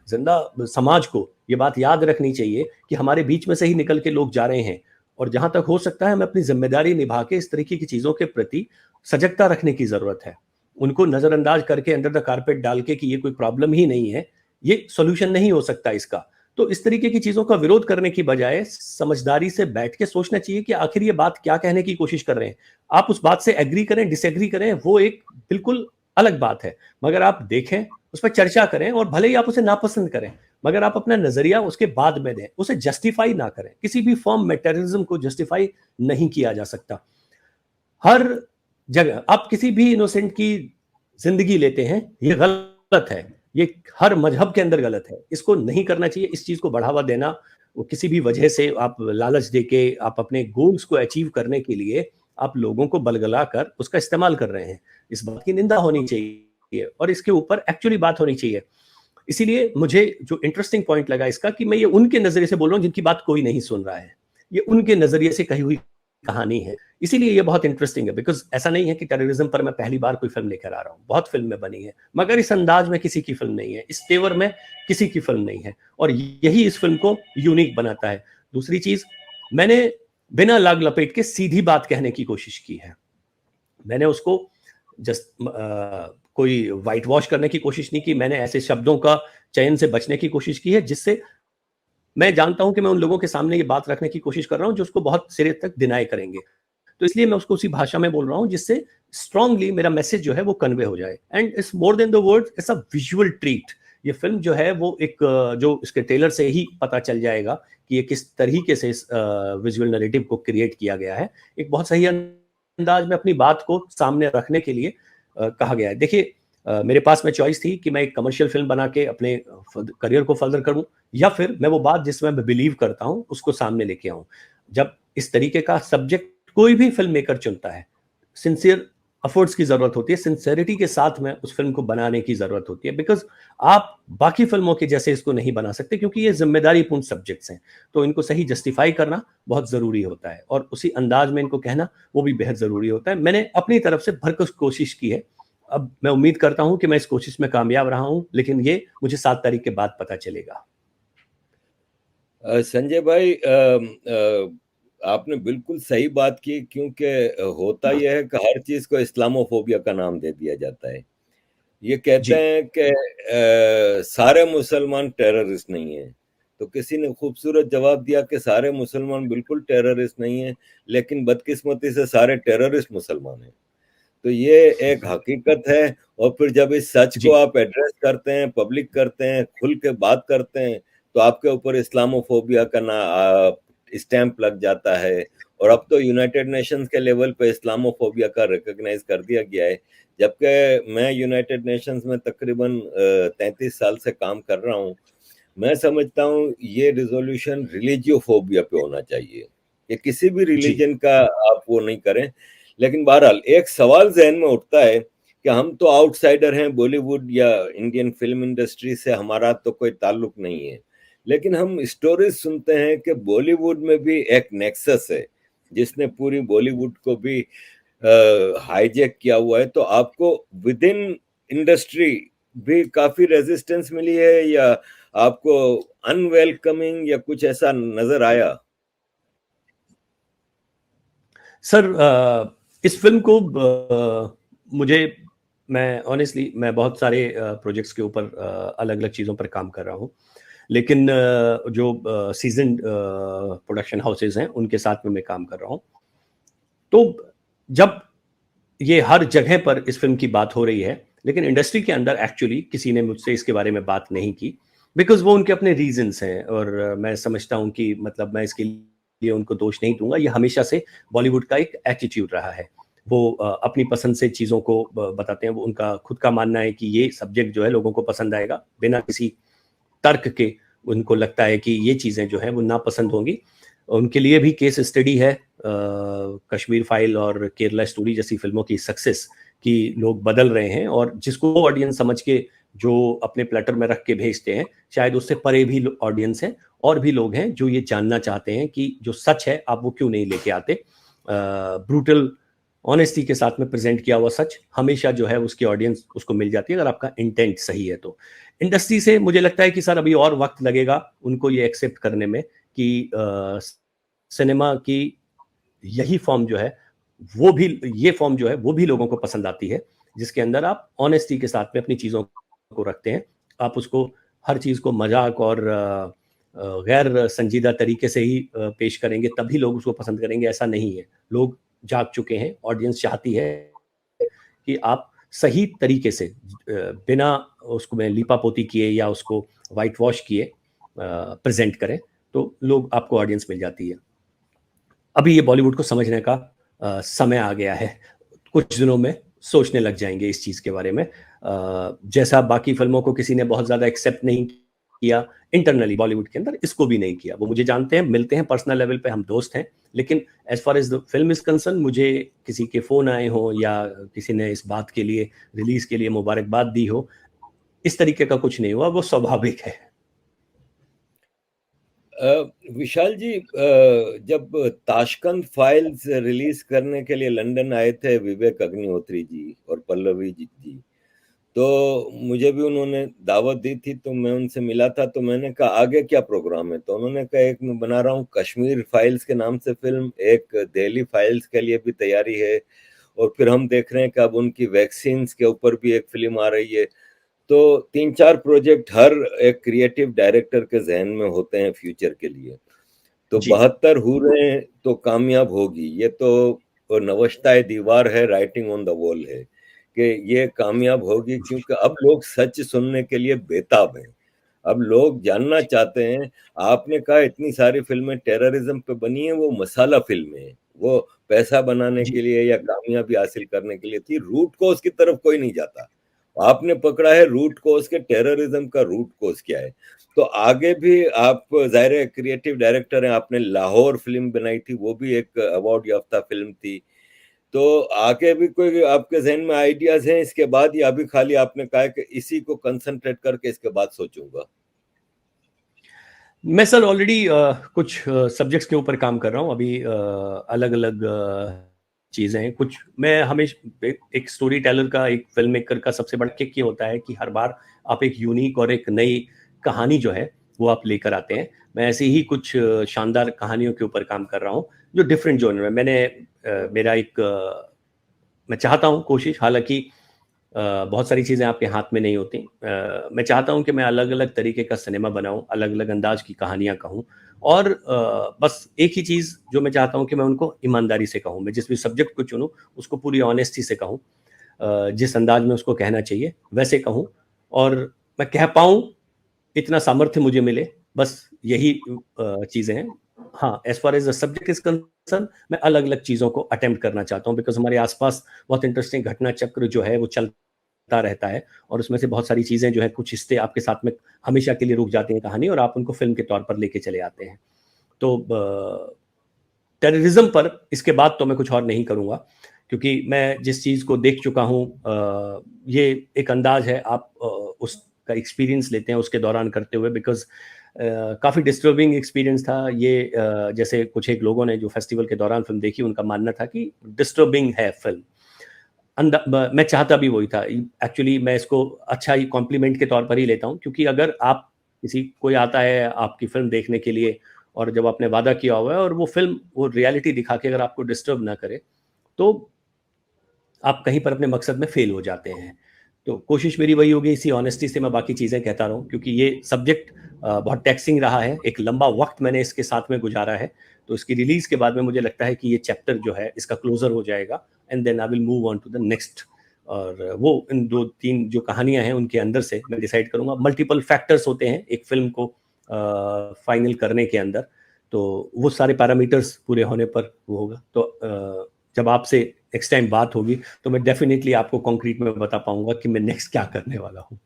जिंदा समाज को ये बात याद रखनी चाहिए कि हमारे बीच में से ही निकल के लोग जा रहे हैं, और जहां तक हो सकता है हमें अपनी जिम्मेदारी निभा के इस तरीके की चीजों के प्रति सजगता रखने की जरूरत है। उनको नजरअंदाज करके अंडर द कारपेट डाल के कि ये कोई प्रॉब्लम ही नहीं है, ये सॉल्यूशन नहीं हो सकता इसका। तो इस तरीके की चीजों का विरोध करने की बजाय समझदारी से बैठ के सोचना चाहिए कि आखिर ये बात क्या कहने की कोशिश कर रहे हैं। आप उस बात से एग्री करें, डिसएग्री करें, वो एक बिल्कुल अलग बात है, मगर आप देखें, उस पर चर्चा करें, और भले ही आप उसे नापसंद करें मगर आप अपना नजरिया उसके बाद में दें, उसे जस्टिफाई ना करें। किसी भी फॉर्म में टेररिज्म को जस्टिफाई नहीं किया जा सकता। हर जगह आप किसी भी इनोसेंट की जिंदगी लेते हैं, ये गलत है, ये हर मजहब के अंदर गलत है, इसको नहीं करना चाहिए। इस चीज को बढ़ावा देना, वो किसी भी वजह से आप लालच देके आप अपने गोल्स को अचीव करने के लिए आप लोगों को बलगला कर उसका इस्तेमाल कर रहे हैं, इस बात की निंदा होनी चाहिए और इसके ऊपर एक्चुअली बात होनी चाहिए। इसीलिए मुझे जो इंटरेस्टिंग पॉइंट लगा इसका, कि मैं ये उनके नजरिए से बोल रहा हूँ जिनकी बात कोई नहीं सुन रहा है, ये उनके नजरिए से कही हुई कहानी है, इसीलिए ये बहुत इंटरेस्टिंग है। बिकॉज ऐसा नहीं है कि टेररिज्म पर मैं पहली बार कोई फिल्म लेकर आ रहा हूँ, बहुत फिल्में बनी है, मगर इस अंदाज में किसी की फिल्म नहीं है, इस तेवर में किसी की फिल्म नहीं है, और यही इस फिल्म को यूनिक बनाता है। दूसरी चीज, मैंने बिना लाग लपेट के सीधी बात कहने की कोशिश की है। मैंने उसको जस्ट कोई वाइट वॉश करने की कोशिश नहीं की, मैंने ऐसे शब्दों का चयन से बचने की कोशिश की है जिससे मैं जानता हूं कि मैं उन लोगों के सामने ये बात रखने की कोशिश कर रहा हूं जो उसको बहुत सिरे तक डिनाई करेंगे, तो इसलिए मैं उसको उसी भाषा में बोल रहा हूं जिससे स्ट्रांगली मेरा मैसेज जो है वो कन्वे हो जाए। And it's more than the words, it's a visual treat. ये फिल्म जो है वो एक, जो इसके ट्रेलर से ही पता चल जाएगा कि ये किस तरीके से इस विजुअल नैरेटिव को क्रिएट किया गया है, एक बहुत सही अंदाज में अपनी बात को सामने रखने के लिए कहा गया है। देखिए, मेरे पास में चॉइस थी कि मैं एक कमर्शियल फिल्म बना के अपने करियर को फर्दर करूं, या फिर मैं वो बात जिसमें मैं बिलीव करता हूं उसको सामने लेके आऊं। जब इस तरीके का सब्जेक्ट कोई भी फिल्म मेकर चुनता है, सिंसियर एफर्ट्स की जरूरत होती है, सिंसियरिटी के साथ में उस फिल्म को बनाने की जरूरत होती है, बिकॉज आप बाकी फिल्मों के जैसे इसको नहीं बना सकते, क्योंकि ये जिम्मेदारीपूर्ण सब्जेक्ट्स हैं, तो इनको सही जस्टिफाई करना बहुत जरूरी होता है, और उसी अंदाज में इनको कहना वो भी बेहद जरूरी होता है। मैंने अपनी तरफ से भरपूर कोशिश की है, अब मैं उम्मीद करता हूं कि मैं इस कोशिश में कामयाब रहा हूं, लेकिन ये मुझे 7 तारीख के बाद पता चलेगा। संजय भाई, आपने बिल्कुल सही बात की, क्योंकि होता यह है कि हर चीज को इस्लामोफोबिया का नाम दे दिया जाता है। ये कहते हैं कि सारे मुसलमान टेररिस्ट नहीं हैं, तो किसी ने खूबसूरत जवाब दिया कि सारे मुसलमान बिल्कुल टेररिस्ट नहीं हैं, लेकिन बदकिस्मती से सारे टेररिस्ट मुसलमान हैं। तो ये एक हकीकत है, और फिर जब इस सच को आप एड्रेस करते हैं, पब्लिक करते हैं, खुल के बात करते हैं, तो आपके ऊपर इस्लामोफोबिया का ना स्टैंप लग जाता है। और अब तो यूनाइटेड नेशंस के लेवल पे इस्लामोफोबिया का रिकॉग्नाइज कर दिया गया है, जबकि मैं यूनाइटेड नेशंस में तकरीबन 33 साल से काम कर रहा हूँ। मैं समझता हूँ ये रिजोल्यूशन रिलीजियोफोबिया पे होना चाहिए, कि किसी भी रिलीजन का आप वो नहीं करें। लेकिन बहरहाल एक सवाल जहन में उठता है कि हम तो आउटसाइडर हैं, बॉलीवुड या इंडियन फिल्म इंडस्ट्री से हमारा तो कोई ताल्लुक नहीं है, लेकिन हम स्टोरीज सुनते हैं कि बॉलीवुड में भी एक नेक्सस है जिसने पूरी बॉलीवुड को भी हाईजैक किया हुआ है। तो आपको विद इन इंडस्ट्री भी काफी रेजिस्टेंस मिली है, या आपको अनवेलकमिंग या कुछ ऐसा नजर आया? सर, इस फिल्म को मैं ऑनेस्टली बहुत सारे प्रोजेक्ट्स के ऊपर अलग अलग चीज़ों पर काम कर रहा हूँ, लेकिन जो सीजन प्रोडक्शन हाउसेज हैं उनके साथ में मैं काम कर रहा हूँ। तो जब ये हर जगह पर इस फिल्म की बात हो रही है, लेकिन इंडस्ट्री के अंदर एक्चुअली किसी ने मुझसे इसके बारे में बात नहीं की, बिकॉज वो उनके अपने रीजंस हैं, और मैं समझता हूँ कि मतलब मैं इसके लिए उनको दोष नहीं दूंगा, ये हमेशा से बॉलीवुड का एक एटीट्यूड रहा है। वो अपनी पसंद से चीज़ों को बताते हैं, वो उनका खुद का मानना है कि ये सब्जेक्ट जो है लोगों को पसंद आएगा, बिना किसी तर्क के उनको लगता है कि ये चीज़ें जो हैं वो नापसंद होंगी। उनके लिए भी केस स्टडी है कश्मीर फाइल और केरला स्टोरी जैसी फिल्मों की सक्सेस कि लोग बदल रहे हैं, और जिसको ऑडियंस समझ के जो अपने प्लेटर में रख के भेजते हैं, शायद उससे परे भी ऑडियंस है और भी लोग हैं जो ये जानना चाहते हैं कि जो सच है आप वो क्यों नहीं लेके आते। ब्रूटल ऑनेस्टी के साथ में प्रेजेंट किया हुआ सच हमेशा जो है उसकी ऑडियंस उसको मिल जाती है, अगर आपका इंटेंट सही है तो। इंडस्ट्री से मुझे लगता है कि सर अभी और वक्त लगेगा उनको ये एक्सेप्ट करने में कि सिनेमा की यही फॉर्म जो है वो भी, ये फॉर्म जो है वो भी लोगों को पसंद आती है, जिसके अंदर आप ऑनेस्टी के साथ में अपनी चीज़ों को रखते हैं। आप उसको हर चीज़ को मजाक और गैर संजीदा तरीके से ही पेश करेंगे तभी लोग उसको पसंद करेंगे, ऐसा नहीं है। लोग जाग चुके हैं, ऑडियंस चाहती है कि आप सही तरीके से बिना उसको में लीपापोती किए या उसको वाइट वॉश किए प्रेजेंट करें, तो लोग आपको ऑडियंस मिल जाती है। अभी ये बॉलीवुड को समझने का समय आ गया है, कुछ दिनों में सोचने लग जाएंगे इस चीज़ के बारे में। जैसा बाकी फिल्मों को किसी ने बहुत ज़्यादा एक्सेप्ट नहीं किया इंटरनली बॉलीवुड के अंदर, इसको भी नहीं किया। वो मुझे जानते हैं, मिलते हैं पर्सनल लेवल पे, हम दोस्त हैं, लेकिन as far as the film is concern, मुझे किसी के फ़ोन आए हो या किसी ने इस बात के लिए, रिलीज़ के लिए मुबारकबाद दी हो, इस तरीके का कुछ नहीं हुआ, वो स्वाभाविक है। विशाल जी, जब ताशकंद फाइल्स रिलीज करने के लिए लंदन आए थे विवेक अग्निहोत्री जी और पल्लवी जी, तो मुझे भी उन्होंने दावत दी थी, तो मैं उनसे मिला था। तो मैंने कहा आगे क्या प्रोग्राम है, तो उन्होंने कहा एक मैं बना रहा हूँ कश्मीर फाइल्स के नाम से फिल्म, एक दिल्ली फाइल्स के लिए भी तैयारी है, और फिर हम देख रहे हैं कि अब उनकी वैक्सीन के ऊपर भी एक फिल्म आ रही है। तो 3-4 प्रोजेक्ट हर एक क्रिएटिव डायरेक्टर के जहन में होते हैं फ्यूचर के लिए। तो 72 हो रहे हैं तो कामयाब होगी, ये तो नवश्ताए दीवार है, राइटिंग ऑन द वॉल है कि ये कामयाब होगी, क्योंकि अब लोग सच सुनने के लिए बेताब हैं। अब लोग जानना चाहते हैं। आपने कहा इतनी सारी फिल्में टेररिज्म पे बनी है, वो मसाला फिल्में हैं, वो पैसा बनाने के लिए या कामयाबी हासिल करने के लिए थी, रूट कोज की तरफ कोई नहीं जाता। आपने पकड़ा है रूट कोज के, टेररिज्म का रूट कोज क्या है। तो आगे भी आप जाहिर क्रिएटिव डायरेक्टर हैं, आपने लाहौर फिल्म बनाई थी, वो भी एक अवार्ड याफ्ता फिल्म थी। तो आगे भी कोई आपके जहन में आइडियाज हैं इसके बाद, या अभी खाली आपने कहा कि इसी को कंसंट्रेट करके इसके बाद सोचूंगा? मैं सर ऑलरेडी कुछ सब्जेक्ट्स के ऊपर काम कर रहा हूँ अभी, अलग अलग चीज़ें हैं कुछ। मैं हमेशा एक स्टोरी टेलर का, एक फिल्म मेकर का सबसे बड़ा किक ये होता है कि हर बार आप एक यूनिक और एक नई कहानी जो है वो आप लेकर आते हैं। मैं ऐसे ही कुछ शानदार कहानियों के ऊपर काम कर रहा हूँ जो डिफरेंट जोनर में। मैंने मेरा एक मैं चाहता हूँ कोशिश, हालांकि बहुत सारी चीज़ें आपके हाथ में नहीं होती, मैं चाहता हूँ कि मैं अलग अलग तरीके का सिनेमा बनाऊँ, अलग अलग अंदाज की कहानियाँ कहूँ, और बस एक ही चीज़ जो मैं चाहता हूँ कि मैं उनको ईमानदारी से कहूँ। मैं जिस भी सब्जेक्ट को चुनूँ उसको पूरी ऑनेस्टी से कहूँ, जिस अंदाज में उसको कहना चाहिए वैसे कहूँ, और मैं कह पाऊँ इतना सामर्थ्य मुझे मिले, बस यही चीज़ें हैं। हाँ, as far as the subject is concern, मैं अलग अलग चीज़ों को अटेम्प्ट करना चाहता हूँ, बिकॉज हमारे आसपास बहुत इंटरेस्टिंग घटना चक्र जो है वो चलता रहता है, और उसमें से बहुत सारी चीज़ें जो है, कुछ हिस्से आपके साथ में हमेशा के लिए रुक जाती हैं कहानी, और आप उनको फिल्म के तौर पर लेके चले आते हैं। तो टेररिज्म पर इसके बाद तो मैं कुछ और नहीं करूँगा, क्योंकि मैं जिस चीज़ को देख चुका हूँ, ये एक अंदाज है, आप उसका एक्सपीरियंस लेते हैं उसके दौरान करते हुए, बिकॉज काफ़ी डिस्टर्बिंग एक्सपीरियंस था ये। जैसे कुछ एक लोगों ने जो फेस्टिवल के दौरान फिल्म देखी, उनका मानना था कि डिस्टर्बिंग है फिल्म। मैं चाहता भी वही था एक्चुअली। मैं इसको अच्छा ही कॉम्प्लीमेंट के तौर पर ही लेता हूँ, क्योंकि अगर आप कोई आता है आपकी फिल्म देखने के लिए, और जब आपने वादा किया हुआ है और वो फिल्म वो रियलिटी दिखा के अगर आपको डिस्टर्ब ना करे, तो आप कहीं पर अपने मकसद में फेल हो जाते हैं। तो कोशिश मेरी वही होगी, इसी ऑनेस्टी से मैं बाकी चीज़ें कहता रहूँ, क्योंकि ये सब्जेक्ट बहुत टैक्सिंग रहा है, एक लंबा वक्त मैंने इसके साथ में गुजारा है। तो इसकी रिलीज़ के बाद में मुझे लगता है कि ये चैप्टर जो है इसका क्लोजर हो जाएगा, and then I will move on to the next. और वो इन 2-3 जो कहानियाँ हैं उनके अंदर से मैं डिसाइड करूँगा। मल्टीपल फैक्टर्स होते हैं एक फिल्म को फाइनल करने के अंदर, तो वो सारे पैरामीटर्स पूरे होने पर वो होगा। तो जब आपसे नेक्स्ट टाइम बात होगी तो मैं डेफिनेटली आपको कॉन्क्रीट में बता पाऊंगा कि मैं नेक्स्ट क्या करने वाला हूँ।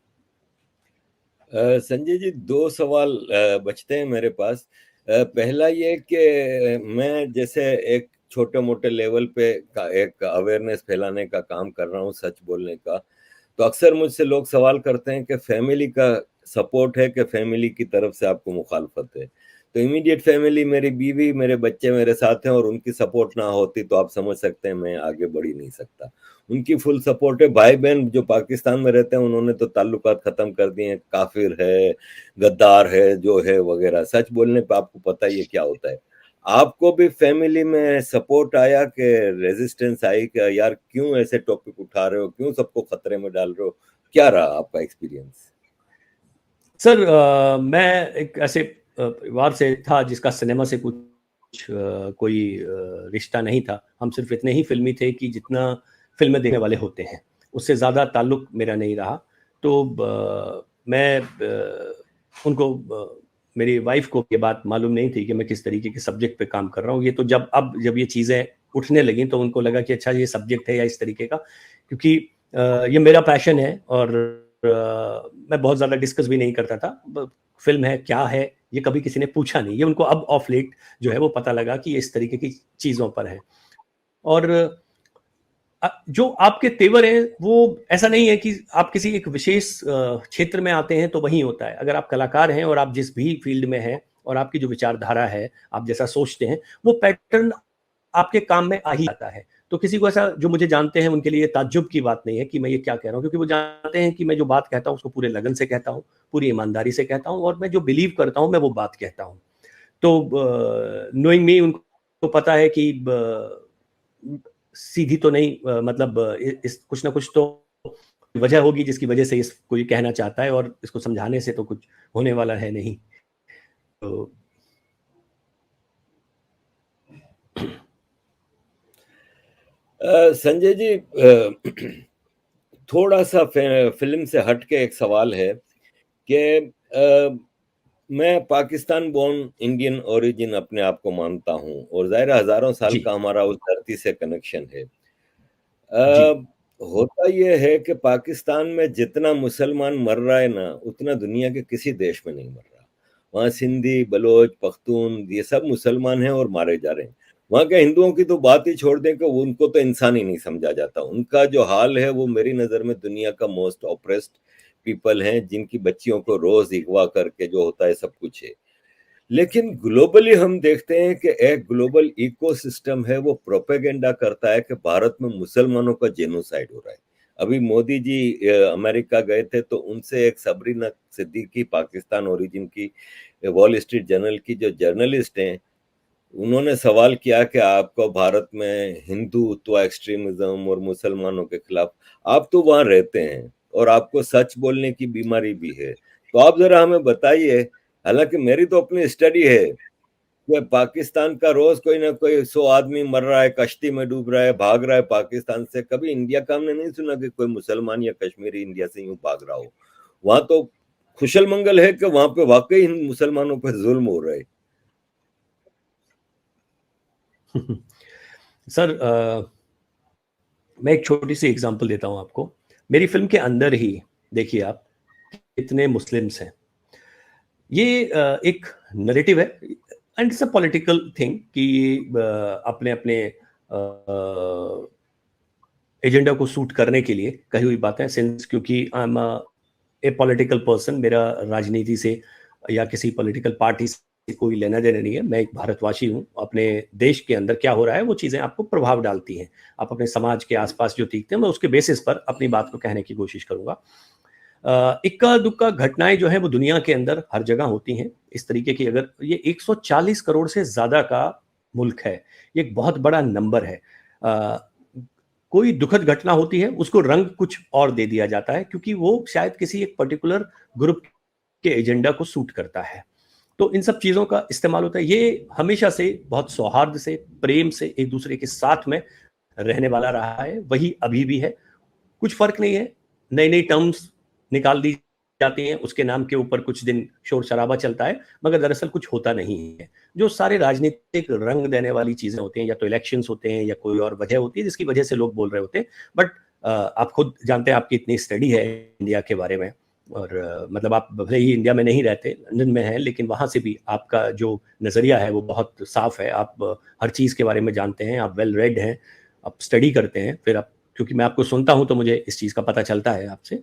संजय जी, दो सवाल बचते हैं मेरे पास। पहला ये कि मैं जैसे एक छोटे मोटे लेवल पे एक अवेयरनेस फैलाने का काम कर रहा हूँ, सच बोलने का, तो अक्सर मुझसे लोग सवाल करते हैं कि फैमिली का सपोर्ट है कि फैमिली की तरफ से आपको मुखालफत है। तो इमीडिएट फैमिली, मेरी बीवी, मेरे बच्चे मेरे साथ हैं, और उनकी सपोर्ट ना होती तो आप समझ सकते हैं मैं आगे बढ़ ही नहीं सकता। उनकी फुल सपोर्ट है। भाई बहन जो पाकिस्तान में रहते हैं उन्होंने तो ताल्लुकात खत्म कर दिए हैं, काफिर है, गद्दार है, जो है वगैरह। सच बोलने पे आपको पता ही है क्या होता है। आपको भी फैमिली में सपोर्ट आया कि रेजिस्टेंस आई कि यार क्यों ऐसे टॉपिक उठा रहे हो, क्यों सबको खतरे में डाल रहे हो? क्या रहा आपका एक्सपीरियंस? सर मैं एक ऐसे परिवार से था जिसका सिनेमा से कुछ कोई रिश्ता नहीं था। हम सिर्फ इतने ही फिल्मी थे कि जितना फिल्में देखने वाले होते हैं, उससे ज़्यादा ताल्लुक मेरा नहीं रहा। तो मैं उनको मेरी वाइफ को ये बात मालूम नहीं थी कि मैं किस तरीके के सब्जेक्ट पे काम कर रहा हूँ। ये तो जब ये चीज़ें उठने लगी तो उनको लगा कि अच्छा ये सब्जेक्ट है या इस तरीके का, क्योंकि ये मेरा पैशन है और मैं बहुत ज़्यादा डिस्कस भी नहीं करता था। फिल्म है क्या है ये कभी किसी ने पूछा नहीं। ये उनको अब ऑफ लेट जो है वो पता लगा कि ये इस तरीके की चीज़ों पर है। और जो आपके तेवर हैं वो ऐसा नहीं है कि आप किसी एक विशेष क्षेत्र में आते हैं तो वही होता है। अगर आप कलाकार हैं और आप जिस भी फील्ड में हैं और आपकी जो विचारधारा है, आप जैसा सोचते हैं, वो पैटर्न आपके काम में आ ही आता है। तो किसी को ऐसा, जो मुझे जानते हैं उनके लिए ताज्जुब की बात नहीं है कि मैं ये क्या कह रहा हूँ, क्योंकि वो जानते हैं कि मैं जो बात कहता हूँ उसको पूरे लगन से कहता हूँ, पूरी ईमानदारी से कहता हूँ, और मैं जो बिलीव करता हूँ मैं वो बात कहता हूँ। तो नोइंग मी, उनको पता है कि सीधी तो नहीं, मतलब इस कुछ ना कुछ तो वजह होगी जिसकी वजह से इसको ये कहना चाहता है, और इसको समझाने से तो कुछ होने वाला है नहीं। तो संजय जी, थोड़ा सा फिल्म से हट के एक सवाल है कि मैं पाकिस्तान बोर्न इंडियन ओरिजिन अपने आप को मानता हूं, और जाहिर हजारों साल जी का हमारा उस धरती से कनेक्शन है। जी होता यह है कि पाकिस्तान में जितना मुसलमान मर रहा है ना, उतना दुनिया के किसी देश में नहीं मर रहा। वहाँ सिंधी, बलोच, पख्तून, ये सब मुसलमान हैं और मारे जा रहे हैं। वहाँ के हिंदुओं की तो बात ही छोड़ दें कि उनको तो इंसान ही नहीं समझा जाता। उनका जो हाल है वो मेरी नज़र में दुनिया का मोस्ट ऑप्रेस्ड पीपल हैं, जिनकी बच्चियों को रोज अगवा करके जो होता है सब कुछ है। लेकिन ग्लोबली हम देखते हैं कि एक ग्लोबल इकोसिस्टम है, वो प्रोपेगेंडा करता है कि भारत में मुसलमानों का जेनोसाइड हो रहा है। अभी मोदी जी अमेरिका गए थे तो उनसे एक सबरीना सिद्दीकी, पाकिस्तान ओरिजिन की, वॉल स्ट्रीट जर्नल की जो जर्नलिस्ट हैं, उन्होंने सवाल किया कि आपको भारत में हिंदुत्व, एक्सट्रीमिज्म और मुसलमानों के खिलाफ, आप तो वहां रहते हैं और आपको सच बोलने की बीमारी भी है, तो आप जरा हमें बताइए। हालांकि मेरी तो अपनी स्टडी है कि पाकिस्तान का रोज कोई ना कोई 100 आदमी मर रहा है, कश्ती में डूब रहा है, भाग रहा है पाकिस्तान से। कभी इंडिया का हमने नहीं सुना कि कोई मुसलमान या कश्मीरी इंडिया से यूं भाग रहा हो। वहां तो खुशल मंगल है कि वहां पे वाकई मुसलमानों पर जुल्म हो रहा है। सर मैं एक छोटी सी एग्जांपल देता हूं आपको। मेरी फिल्म के अंदर ही देखिए आप कितने मुस्लिम्स हैं। ये एक नरेटिव है and it's a political thing कि अपने अपने एजेंडा को सूट करने के लिए कही हुई बातें, सिंस क्योंकि I am a political person, मेरा राजनीति से या किसी पॉलिटिकल पार्टी से कोई लेना देना नहीं है। मैं एक भारतवासी हूँ। अपने देश के अंदर क्या हो रहा है वो चीज़ें आपको प्रभाव डालती हैं। आप अपने समाज के आसपास जो देखते हैं मैं उसके बेसिस पर अपनी बात को कहने की कोशिश करूँगा। इक्का दुक्का घटनाएं जो है वो दुनिया के अंदर हर जगह होती हैं इस तरीके की। अगर ये 140 करोड़ से ज़्यादा का मुल्क है, ये एक बहुत बड़ा नंबर है। कोई दुखद घटना होती है उसको रंग कुछ और दे दिया जाता है क्योंकि वो शायद किसी एक पर्टिकुलर ग्रुप के एजेंडा को सूट करता है। तो इन सब चीज़ों का इस्तेमाल होता है। ये हमेशा से बहुत सौहार्द से, प्रेम से एक दूसरे के साथ में रहने वाला रहा है, वही अभी भी है। कुछ फर्क नहीं है, नई नई टर्म्स निकाल दी जाती हैं, उसके नाम के ऊपर कुछ दिन शोर शराबा चलता है, मगर दरअसल कुछ होता नहीं है। जो सारे राजनीतिक रंग देने वाली चीजें होती हैं, या तो इलेक्शंस होते हैं या कोई और वजह होती है जिसकी वजह से लोग बोल रहे होते हैं। बट आप खुद जानते हैं, आपकी इतनी स्टडी है इंडिया के बारे में, और मतलब आप भले ही इंडिया में नहीं रहते, लंदन में हैं, लेकिन वहाँ से भी आपका जो नज़रिया है वो बहुत साफ है। आप हर चीज़ के बारे में जानते हैं, आप वेल रेड हैं, आप स्टडी करते हैं। फिर आप, क्योंकि मैं आपको सुनता हूँ तो मुझे इस चीज़ का पता चलता है आपसे।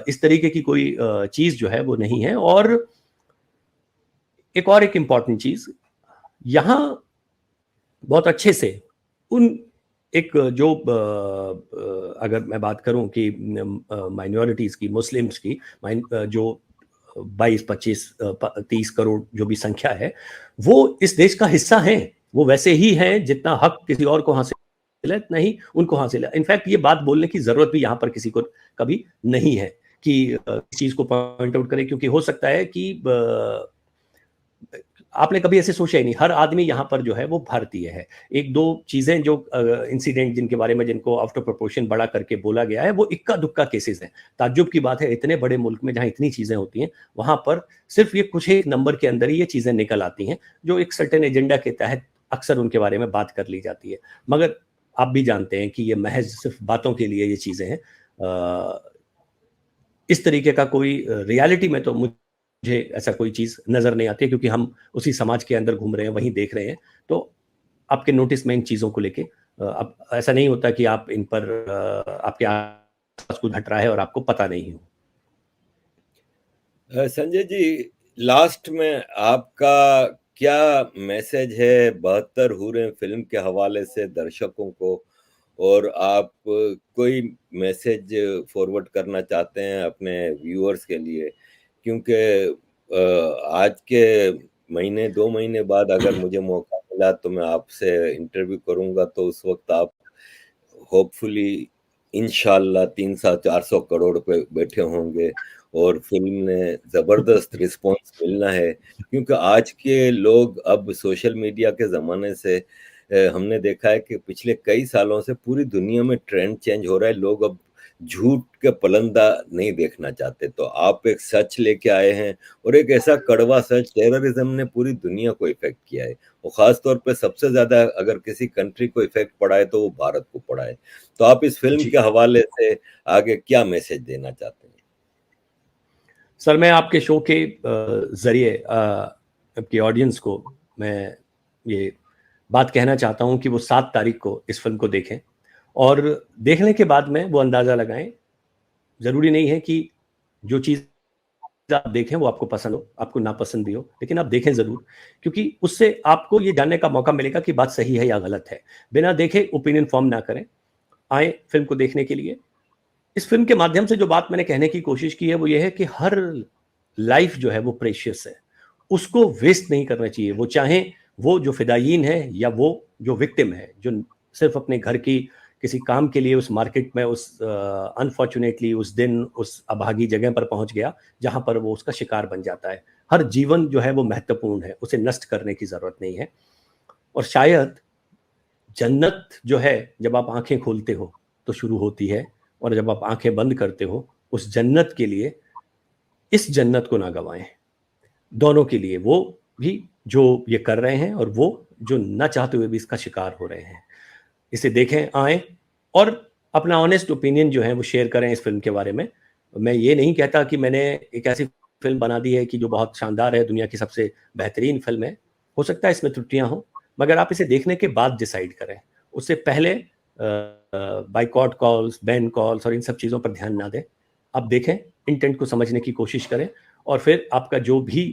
इस तरीके की कोई चीज़ जो है वो नहीं है। और एक इम्पॉर्टेंट चीज़, यहाँ बहुत अच्छे से उन एक जो अगर मैं बात करूं कि माइनॉरिटीज़ की, मुस्लिम्स की, जो 22, 25, 30 करोड़ जो भी संख्या है, वो इस देश का हिस्सा हैं। वो वैसे ही हैं जितना हक किसी और को हासिल है, नहीं उनको हासिल है। इनफैक्ट ये बात बोलने की जरूरत भी यहाँ पर किसी को कभी नहीं है कि इस चीज़ को पॉइंट आउट करें, क्योंकि हो सकता है कि आपने कभी ऐसे सोचा ही नहीं, हर आदमी यहाँ पर जो है वो भारतीय है। एक दो चीजें जो इंसिडेंट जिनके बारे में, जिनको आउट ऑफ प्रोपोर्शन बड़ा करके बोला गया है, वो इक्का दुक्का केसेस हैं। ताज्जुब की बात है, इतने बड़े मुल्क में जहाँ इतनी चीजें होती हैं, वहां पर सिर्फ ये कुछ एक नंबर के अंदर ही ये चीजें निकल आती हैं, जो एक सर्टेन एजेंडा के तहत अक्सर उनके बारे में बात कर ली जाती है। मगर आप भी जानते हैं कि ये महज सिर्फ बातों के लिए ये चीजें हैं। इस तरीके का कोई रियलिटी में तो मुझे ऐसा कोई चीज नजर नहीं आती, क्योंकि हम उसी समाज के अंदर घूम रहे हैं, वहीं देख रहे हैं। तो आपके नोटिस में इन चीजों को लेके अब ऐसा नहीं होता कि आप इन पर आपके आसपास कुछ घट रहा है और आपको पता नहीं हो। संजय जी, लास्ट में आपका क्या मैसेज है 72 हूरें फिल्म के हवाले से दर्शकों को, और आप कोई मैसेज फॉरवर्ड करना चाहते हैं अपने व्यूअर्स के लिए? क्योंकि आज के महीने 2 महीने बाद अगर मुझे मौका मिला तो मैं आपसे इंटरव्यू करूंगा, तो उस वक्त आप होपफुली इंशाल्लाह 300-400 करोड़ पे बैठे होंगे और फिल्म ने जबरदस्त रिस्पांस मिलना है। क्योंकि आज के लोग अब सोशल मीडिया के ज़माने से हमने देखा है कि पिछले कई सालों से पूरी दुनिया में ट्रेंड चेंज हो रहा है। लोग अब झूठ के पलंदा नहीं देखना चाहते। तो आप एक सच लेके आए हैं, और एक ऐसा कड़वा सच, टेररिज्म ने पूरी दुनिया को इफेक्ट किया है, और खास तौर पे सबसे ज्यादा अगर किसी कंट्री को इफेक्ट पड़ा है तो वो भारत को पड़ा है। तो आप इस फिल्म के हवाले से आगे क्या मैसेज देना चाहते हैं? सर, मैं आपके शो के जरिए आपकी ऑडियंस को मैं ये बात कहना चाहता हूं कि वो 7 तारीख को इस फिल्म को देखें, और देखने के बाद में वो अंदाजा लगाएं। जरूरी नहीं है कि जो चीज आप देखें वो आपको पसंद हो, आपको नापसंद भी हो, लेकिन आप देखें जरूर, क्योंकि उससे आपको ये जानने का मौका मिलेगा कि बात सही है या गलत है। बिना देखे ओपिनियन फॉर्म ना करें, आए फिल्म को देखने के लिए। इस फिल्म के माध्यम से जो बात मैंने कहने की कोशिश की है वो ये है कि हर लाइफ जो है वो प्रेशियस है, उसको वेस्ट नहीं करना चाहिए। वो चाहे वो जो फिदायीन है या वो जो विक्टिम है, जो सिर्फ अपने घर की किसी काम के लिए उस मार्केट में उस अनफॉर्चुनेटली उस दिन उस अभागी जगह पर पहुंच गया जहां पर वो उसका शिकार बन जाता है। हर जीवन जो है वो महत्वपूर्ण है, उसे नष्ट करने की जरूरत नहीं है। और शायद जन्नत जो है जब आप आंखें खोलते हो तो शुरू होती है, और जब आप आंखें बंद करते हो उस जन्नत के लिए इस जन्नत को ना गंवाएं। दोनों के लिए, वो भी जो ये कर रहे हैं और वो जो ना चाहते हुए भी इसका शिकार हो रहे हैं। इसे देखें, आए और अपना ऑनेस्ट ओपिनियन जो है वो शेयर करें इस फिल्म के बारे में। मैं ये नहीं कहता कि मैंने एक ऐसी फिल्म बना दी है कि जो बहुत शानदार है, दुनिया की सबसे बेहतरीन फिल्म है। हो सकता है इसमें त्रुटियां हो, मगर आप इसे देखने के बाद डिसाइड करें। उससे पहले बाइकॉट कॉल्स, बैन कॉल्स और इन सब चीज़ों पर ध्यान ना दें। आप देखें, इंटेंट को समझने की कोशिश करें, और फिर आपका जो भी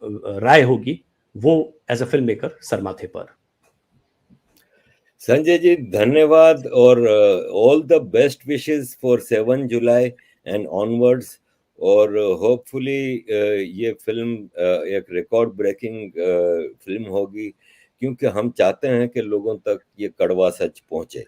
राय होगी वो as a film maker sir माथे पर। संजय जी, धन्यवाद, और all the best wishes for 7 July and onwards. और होपफुली ये फिल्म एक रिकॉर्ड ब्रेकिंग फिल्म होगी, क्योंकि हम चाहते हैं कि लोगों तक ये कड़वा सच पहुंचे।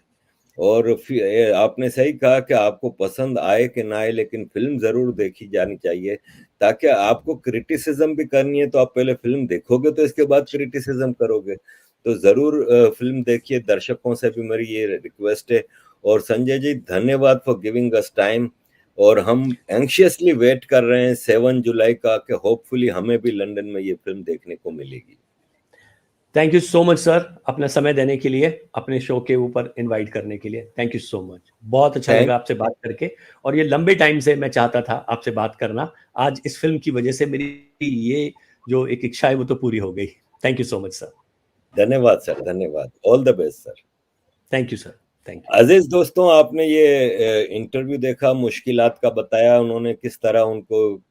और फिर आपने सही कहा कि आपको पसंद आए कि ना आए, लेकिन फिल्म जरूर देखी जानी चाहिए, ताकि आपको क्रिटिसिज्म भी करनी है तो आप पहले फिल्म देखोगे तो इसके बाद क्रिटिसिज्म करोगे। तो जरूर फिल्म देखिए, दर्शकों से भी मेरी ये रिक्वेस्ट है। और संजय जी, धन्यवाद फॉर गिविंग अस टाइम। और हम एंशियसली वेट कर रहे हैं 7 जुलाई का कि होपफुली हमें भी लंदन में ये फिल्म देखने को मिलेगी। Thank you so much sir, अपना समय देने के लिए, अपने शो के ऊपर इनवाइट करने के लिए। थैंक यू सो मच, बहुत अच्छा Thank- लगा आपसे बात करके। और ये लंबे टाइम से मैं चाहता था आपसे बात करना, आज इस फिल्म की वजह से मेरी ये जो एक इच्छा है वो तो पूरी हो गई। Thank you so much sir. धन्यवाद सर, धन्यवाद। All the best sir. Thank you sir, thank you. अजीज दोस्तों, आपने ये इंटरव्यू देखा, मुश्किलात का बताया उन्होंने, किस तरह उनको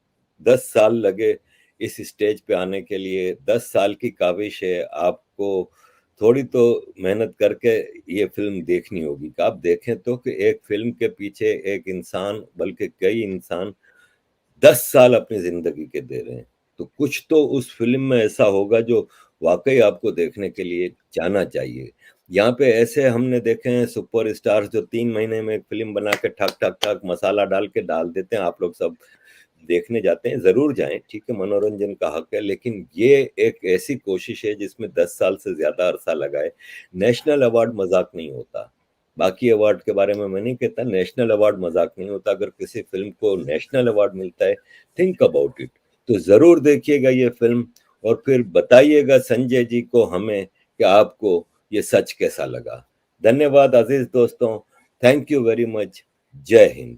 10 साल लगे इस स्टेज पे आने के लिए। 10 साल की काविश है, आपको थोड़ी तो मेहनत करके ये फिल्म देखनी होगी। कि आप देखें तो कि एक फिल्म के पीछे एक इंसान, बल्कि कई इंसान 10 साल अपनी जिंदगी के दे रहे हैं, तो कुछ तो उस फिल्म में ऐसा होगा जो वाकई आपको देखने के लिए जाना चाहिए। यहाँ पे ऐसे हमने देखे हैं सुपर स्टार्स जो 3 महीने में एक फिल्म बना के ठक ठक ठक मसाला डाल के डाल देते हैं। आप लोग सब देखने जाते हैं, जरूर जाएं, ठीक है, मनोरंजन का हक है, लेकिन ये एक ऐसी कोशिश है जिसमें 10 साल से ज्यादा अरसा लगा है। नेशनल अवार्ड मजाक नहीं होता। बाकी अवार्ड के बारे में मैं नहीं कहता, नेशनल अवार्ड मजाक नहीं होता। अगर किसी फिल्म को नेशनल अवार्ड मिलता है, थिंक अबाउट इट। तो जरूर देखिएगा ये फिल्म और फिर बताइएगा संजय जी को, हमें, कि आपको ये सच कैसा लगा। धन्यवाद अजीज दोस्तों, थैंक यू वेरी मच। जय हिंद।